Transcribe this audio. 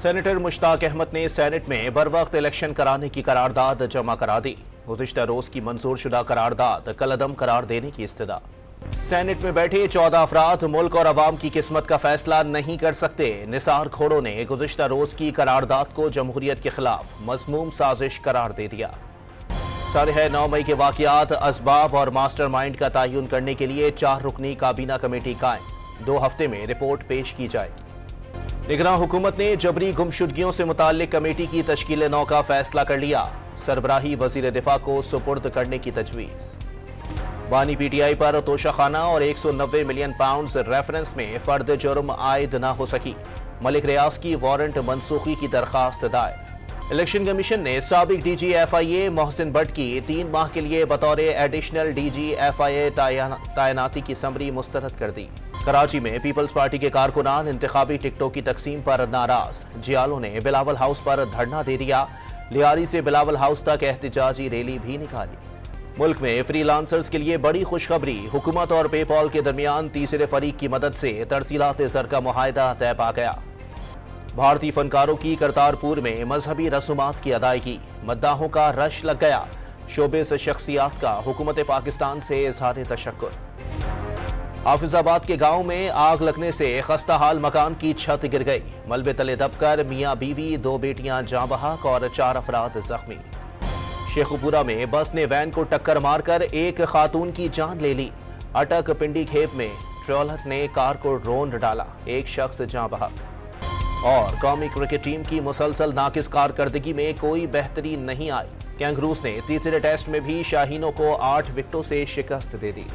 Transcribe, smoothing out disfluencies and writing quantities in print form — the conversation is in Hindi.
सेनेटर मुश्ताक अहमद ने सेनेट में बर वक्त इलेक्शन कराने की करारदाद जमा करा दी। गुज़िश्ता रोज की मंजूर शुदा करारदाद कलअदम करार देने की इस्तदा। सेनेट में बैठे 14 अफराद मुल्क और अवाम की किस्मत का फैसला नहीं कर सकते। निसार खोड़ो ने गुज़िश्ता रोज की करारदाद को जमहूरियत के खिलाफ मज़मूम साजिश करार दे दिया। 9.5 मई के वाक़यात, असबाब और मास्टर माइंड का तयन करने के लिए 4 रुकनी काबीना कमेटी कायम। 2 हफ्ते में रिपोर्ट पेश की जाएगी। निगरान हुकूमत ने जबरी गुमशुदगियों से मुताल्लिक कमेटी की तश्कील नौ का फैसला कर लिया। सरबराही वजीर दिफा को सुपुर्द करने की तजवीज़। बानी PTI पर तोशाखाना और 190 मिलियन पाउंड रेफरेंस में फर्द जुर्म आयद न हो सकी। मलिक रियाज की वारंट मनसूखी की दरखास्त दायर। इलेक्शन कमीशन ने साबिक DG FIA मोहसिन भट्ट की 3 माह के लिए बतौर एडिशनल DG FIA तैनाती की समरी मुस्तरद कर दी। कराची में पीपल्स पार्टी के कारकुनान इंतखाबी टिकटों की तकसीम पर नाराज। जियालों ने बिलावल हाउस पर धरना दे दिया। लियारी से बिलावल हाउस तक एहतजाजी रैली भी निकाली। मुल्क में फ्रीलांसर्स के लिए बड़ी खुशखबरी। हुकूमत और पेपॉल के दरमियान तीसरे फरीक की मदद से तरसीलात ज़र का मुआहदा तय पा गया। भारतीय फनकारों की करतारपुर में मजहबी रसूमात की अदायगी। मद्दाहों का रश लग गया। शोबे से शख्सियात का हुकूमत पाकिस्तान से इज़हार तशक्कुर। हाफिजाबाद के गांव में आग लगने से खस्ता हाल मकान की छत गिर गई। मलबे तले दबकर मियां बीवी 2 बेटियां जाँ बहक और 4 अफराद जख्मी। शेखुपुरा में बस ने वैन को टक्कर मारकर एक खातून की जान ले ली। अटक पिंडी खेप में ट्रोलर ने कार को रोंद डाला। एक शख्स जाँ बहक। और कौमी क्रिकेट टीम की मुसलसल नाकिस कारकर्दगी में कोई बेहतरी नहीं आई। कैंगरूज ने तीसरे टेस्ट में भी शाहीनों को 8 विकेटों से शिकस्त दे दी।